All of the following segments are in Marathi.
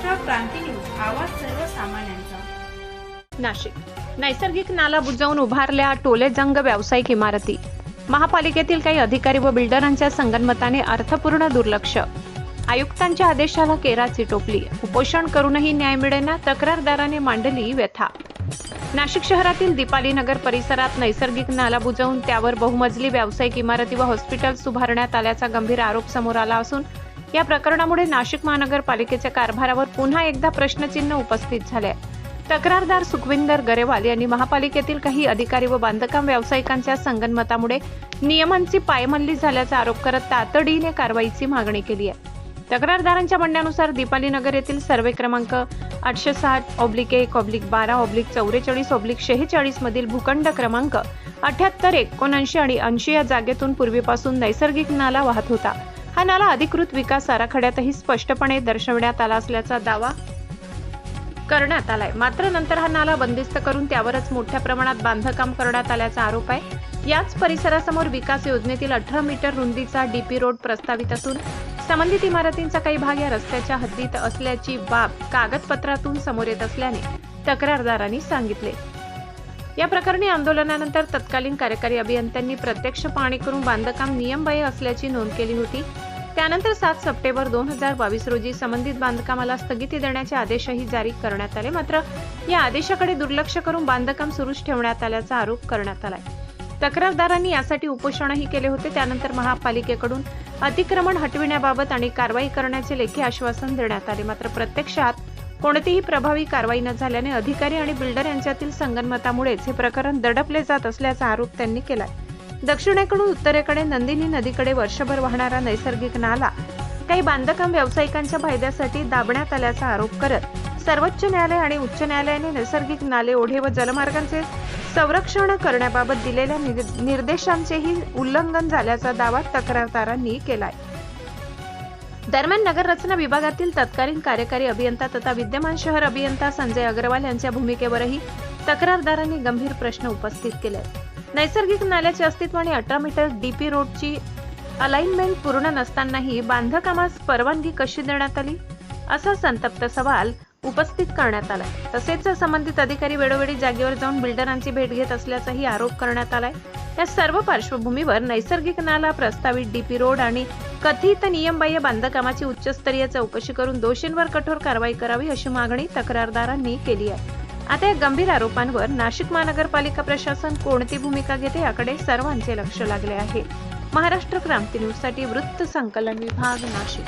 महाराष्ट्र क्रांती न्यूज, आवाज सर्वसामान्यांचा। नाशिक नैसर्गिक नाला बुजवून उभारल्या टोलेजंग व्यावसायिक इमारती। महापालिकेतील काही अधिकारी व बिल्डरांच्या संगनमताने अर्थपूर्ण दुर्लक्ष। आयुक्तांच्या आदेशाला केराची टोपली। उपोषण करूनही न्याय मिळेना, तक्रारदाराने मांडली व्यथा। नाशिक शहरातील दीपाली नगर परिसरात नैसर्गिक नाला बुजवून त्यावर बहुमजली व्यावसायिक इमारती व हॉस्पिटल्स उभारण्यात आल्याचा गंभीर आरोप समोर आला असून या प्रकरणामुळे नाशिक महानगरपालिकेच्या कारभारावर पुन्हा एकदा प्रश्नचिन्ह उपस्थित झाले। तक्रारदार सुखविंदर गरेवाल यांनी महापालिकेतील काही अधिकारी व बांधकाम व्यावसायिकांच्या संगनमतामुळे नियमांची पायमल्ली झाल्याचा आरोप करत तातडीने कारवाईची मागणी केली आहे। तक्रारदारांच्या म्हणण्यानुसार दीपाली नगर येथील सर्वे क्रमांक 860/1/12/44/44 मधील भूखंड क्रमांक 78, 79 आणि 80 या जागेतून पूर्वीपासून नैसर्गिक नाला वाहत होता। हा नाला अधिकृत विकास आराखड्यातही स्पष्टपणे दर्शवण्यात आला असल्याचा दावा करण्यात आलाय। मात्र नंतर हा नाला बंदिस्त करून त्यावरच मोठ्या प्रमाणात बांधकाम करण्यात आल्याचा आरोप आहे। याच परिसरासमोर विकास योजनेतील 18 मीटर रुंदीचा डीपी रोड प्रस्तावित असून संबंधित इमारतींचा काही भाग या रस्त्याच्या हद्दीत असल्याची बाब कागदपत्रातून समोर येत असल्याने तक्रारदारांनी सांगितले। या प्रकरणी आंदोलनानंतर तत्कालीन कार्यकारी अभियंत्यांनी प्रत्यक्ष पाहणी करून बांधकाम नियमबाह्य असल्याची नोंद केली होती। त्यानंतर 7 सप्टेंबर 2022 रोजी संबंधित बांधकामाला स्थगिती देण्याचे आदेशही जारी करण्यात आले। मात्र या आदेशाकडे दुर्लक्ष करून बांधकाम सुरूच ठेवण्यात आल्याचा आरोप करण्यात आलाय। तक्रारदारांनी यासाठी उपोषणही केले होते। त्यानंतर महापालिकेकडून अतिक्रमण हटविण्याबाबत आणि कारवाई करण्याचे लेखी आश्वासन देण्यात आले। मात्र प्रत्यक्षात कोणतीही प्रभावी कारवाई न झाल्याने अधिकारी आणि बिल्डर यांच्यातील संगनमतामुळेच हे प्रकरण दडपले जात असल्याचा आरोप त्यांनी केलाय। दक्षिणेकडून उत्तरेकडे नंदिनी नदीकडे वर्षभर वाहणारा नैसर्गिक नाला काही बांधकाम व्यावसायिकांच्या फायद्यासाठी दाबण्यात आल्याचा आरोप करत सर्वोच्च न्यायालय आणि उच्च न्यायालयाने नैसर्गिक नाले, ओढे व जलमार्गांचे संरक्षण करण्याबाबत दिलेल्या निर्देशांचेही उल्लंघन झाल्याचा दावा तक्रारदारांनी केलाय। दरम्यान नगर रचना विभागातील तत्कालीन कार्यकारी अभियंता तथा विद्यमान शहर अभियंता संजय अग्रवाल यांच्या भूमिकेवरही तक्रारदारांनी गंभीर प्रश्न उपस्थित केले। नैसर्गिक नाल्याचे अस्तित्व आणि 18 मीटर डीपी रोडची अलाइनमेंट पूर्ण नसतानाही बांधकामास परवानगी कशी देण्यात आली, असा संतप्त सवाल उपस्थित करण्यात आलाय। तसेच संबंधित अधिकारी वेळोवेळी जागेवर जाऊन बिल्डरांची भेट घेत असल्याचाही आरोप करण्यात आलाय। या सर्व पार्श्वभूमीवर नैसर्गिक नाला, प्रस्तावित डीपी रोड आणि कथित नियमबाह्य बांधकामाची उच्चस्तरीय चौकशी करून दोषींवर कठोर कारवाई करावी अशी मागणी तक्रारदारांनी केली आहे। आता या गंभीर आरोपांवर नाशिक महानगरपालिका प्रशासन कोणती भूमिका घेते याकडे सर्वांचे लक्ष लागले आहे। महाराष्ट्र क्रांती न्यूज साठी वृत्त संकलन विभाग, नाशिक।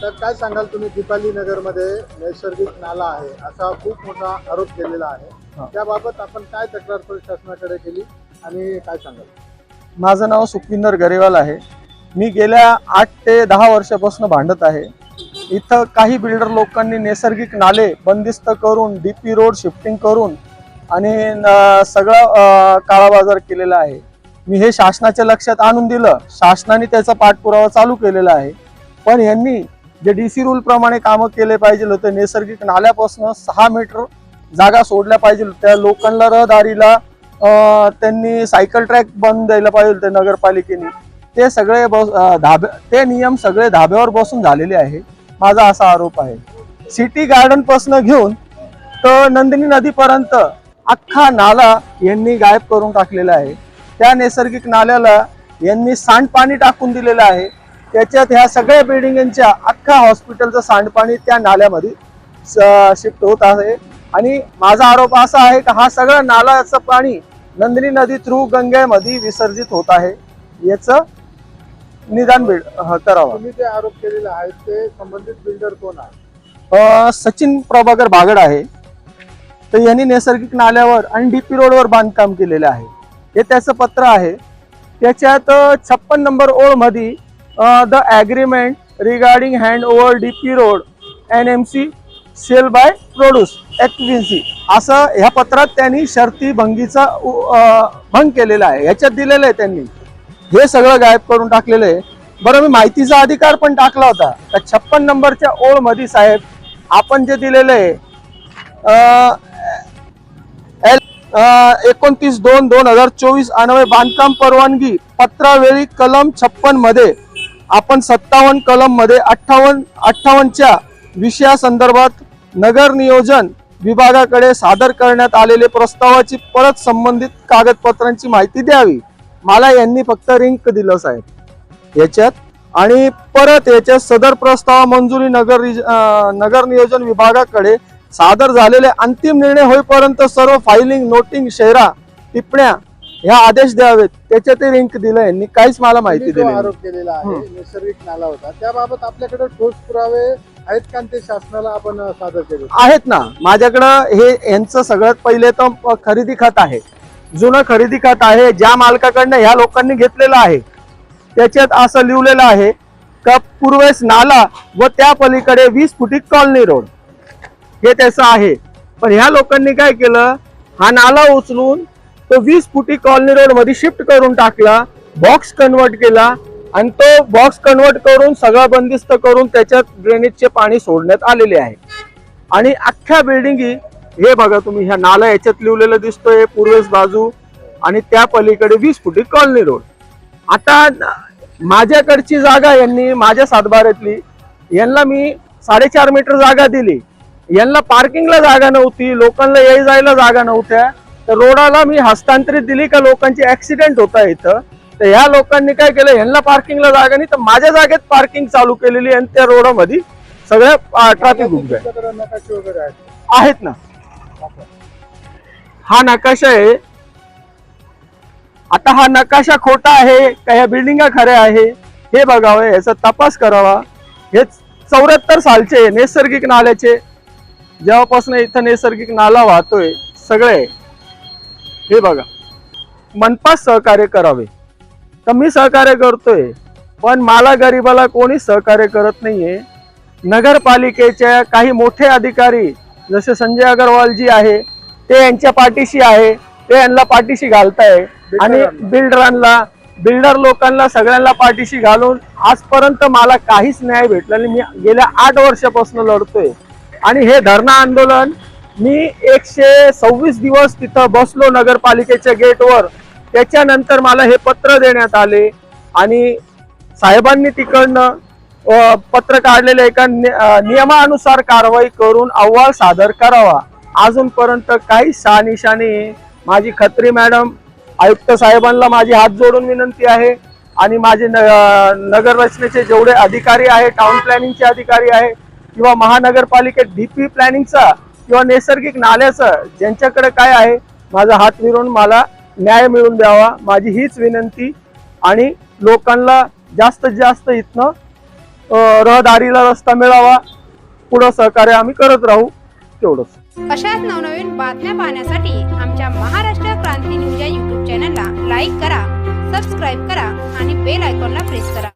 तर काय सांगाल तुम्ही, दीपाली नगर मध्ये नैसर्गिक नाला आहे असा खूप मोठा आरोप केलेला आहे, त्याबाबत आपण काय तक्रार प्रशासनाकडे केली आणि काय सांगाल? माझं नाव सुखविंदर गरेवाल आहे। मी गेल्या 8 ते 10 वर्षापासून भांडत आहे। इथं काही बिल्डर लोकांनी नैसर्गिक नाले बंदिस्त करून डीपी रोड शिफ्टिंग करून आणि सगळं काळाबाजार केलेला आहे। मी हे शासनाच्या लक्षात आणून दिलं, शासनाने त्याचा पाठपुरावा चालू केलेला आहे। पण यांनी जे डीसी रूल प्रमाणे कामं केले पाहिजे होते, नैसर्गिक नाल्यापासून 6 मीटर जागा सोडल्या पाहिजे, त्या लोकांना रहदारीला त्यांनी सायकल ट्रॅक बनवून द्यायला पाहिजे होते नगरपालिकेने। ते सगळे ते नियम सगळे धाब्यावर बसून झालेले आहे, माझा असा आरोप आहे। सिटी गार्डन पासून घेऊन तर नंदिनी नदीपर्यंत अख्खा नाला यांनी गायब करून टाकलेला आहे। त्या नैसर्गिक नाल्याला यांनी सांडपाणी टाकून दिलेलं आहे। त्याच्यात ह्या सगळ्या बिल्डिंगांच्या अख्खा हॉस्पिटलचं सांडपाणी त्या नाल्यामध्ये शिफ्ट होत आहे। आणि माझा आरोप असा आहे की हा सगळा नाल्याचं पाणी नंदिनी नदी थ्रू गंगेमध्ये विसर्जित होत आहे, याचं निदान करावं। तुम्ही जे आरोप केलेले आहेत ते संबंधित बिल्डर कोण आहे? सचिन प्रभाकर बागड आहे। तर यांनी नैसर्गिक नाल्यावर आणि डीपी रोडवर बांधकाम केलेले आहे, हे त्याचं पत्र आहे। त्याच्यात 56 नंबर ओळ मध्ये the agreement regarding hand over DP road NMC sale by produce एक्विन्सी असं ह्या पत्रात त्यांनी शर्ती भंगीचा भंग केलेला आहे, ह्याच्यात दिलेलं आहे। त्यांनी हे सगळं गायब करून टाकलेलं आहे। बरं, मी माहितीचा अधिकार पण टाकला होता। तर 56 नंबरच्या ओळ मध्ये साहेब आपण जे दिलेलं आहे 29/2/2024 अन्वय बांधकाम परवानगी पत्रावेळी कलम 56 मध्ये आपण 57 कलम मध्ये 58च्या विषयासंदर्भात नगर नियोजन विभागाकडे सादर करण्यात आलेले प्रस्तावाची परत संबंधित कागदपत्रांची माहिती द्यावी. मला यांनी फक्त रिंक दिलं साहेब याच्यात, आणि परत याच्यात सदर प्रस्ताव मंजुरी नगर नियोजन विभागाकडे सादर झालेले अंतिम निर्णय होईपर्यंत सर्व फायलिंग, नोटिंग, शेरा, टिप्पण्या ह्या आदेश द्यावेत. त्याच्यात रिंक दिलं यांनी, काहीच मला माहिती तुम्ही जो दिली आरोप केलेला आहे नैसर्गिक नाला होता, त्याबाबत आपल्याकडे ठोस पुरावे आहेत का? ते शासनाला आपण सादर केले आहेत ना माझ्याकडं. हे यांचं सगळ्यात पहिले तर खरेदी खत आहे, जुनं खरेदी खत आहे, ज्या मालकाकडनं ह्या लोकांनी घेतलेलं आहे. त्याच्यात असं लिहिलेलं आहे का पूर्वेस नाला व त्या पलीकडे 20 फुटी कॉलनी रोड, हे त्याचं आहे. पण ह्या लोकांनी काय केलं, हा नाला उचलून तो 20 फुटी कॉलनी रोड मध्ये शिफ्ट करून टाकला, बॉक्स कन्वर्ट केला, आणि तो बॉक्स कन्वर्ट करून सगळं बंदिस्त करून त्याच्यात ड्रेनेजचे पाणी सोडण्यात आलेले आहे. आणि अख्ख्या बिल्डिंगी हे बघा तुम्ही, ह्या नाला याच्यात लिहिलेलं दिसतोय पूर्वेस बाजू, आणि त्या पलीकडे 20 फुटी कॉलनी रोड. आता माझ्याकडची जागा यांनी, माझ्या सातबाऱ्यातली, यांना मी 4.5 मीटर जागा दिली. यांना पार्किंगला जागा नव्हती, लोकांना याय जायला जागा नव्हत्या, तर रोडाला मी हस्तांतरित दिली का लोकांचे ऍक्सिडेंट होता इथं. तर ह्या लोकांनी काय केलं, यांना पार्किंगला जागा नाही तर माझ्या जागेत पार्किंग चालू केलेली, आणि त्या रोडामध्ये सगळ्या ट्रॅफिक उभ्या नकाशे वगैरे आहेत ना. हा नकाशा आहे. आता हा नकाशा खोटा आहे का ह्या बिल्डिंगा खऱ्या आहे हे बघावं, याचा तपास करावा. हे 74 सालचे नैसर्गिक नाल्याचे, जेव्हापासून इथं नैसर्गिक नाला वाहतोय सगळे, हे बघा. मनपास सहकार्य करावे तर मी सहकार्य करतोय, पण मला गरीबाला कोणी सहकार्य करत नाहीये. नगरपालिकेच्या काही मोठे अधिकारी जसे संजय अग्रवाल जी आहे ते यांच्या पाठीशी आहे, ते यांना पाठीशी घालताय, आणि बिल्डर लोकांना सगळ्यांना पाठीशी घालून आजपर्यंत मला काहीच न्याय भेटला नाही. मी गेल्या 8 वर्षापासून लढतोय, आणि हे धरणं आंदोलन मी 126 दिवस तिथं बसलो नगरपालिकेच्या गेटवर. त्याच्यानंतर मला हे पत्र देण्यात आले, आणि साहेबांनी तिकडनं पत्र काढलेलं एका नियमानुसार कारवाई करून अहवाल सादर करावा. अजूनपर्यंत काही शहानिशाणी. माझी खत्री मॅडम, आयुक्त साहेबांना माझी हात जोडून विनंती आहे, आणि माझे नगर रचनेचे जेवढे अधिकारी आहे, टाउन प्लॅनिंगचे अधिकारी आहे, किंवा महानगरपालिकेत डीपी प्लॅनिंगचा किंवा नैसर्गिक नाल्याचं, ज्यांच्याकडे काय आहे, माझा हात विरून मला न्याय मिळवून द्यावा, माझी हीच विनंती. आणि लोकांना जास्तीत जास्त इथनं रहदारीला रस्ता मिळावा, पुढं सहकार्य आम्ही करत राहू, तेवढंच. अशाच नवनवीन बातम्या पाहण्यासाठी आमच्या महाराष्ट्र क्रांती न्यूज या YouTube चॅनलला लाईक करा, सबस्क्राईब करा आणि बेल आयकॉनला प्रेस करा.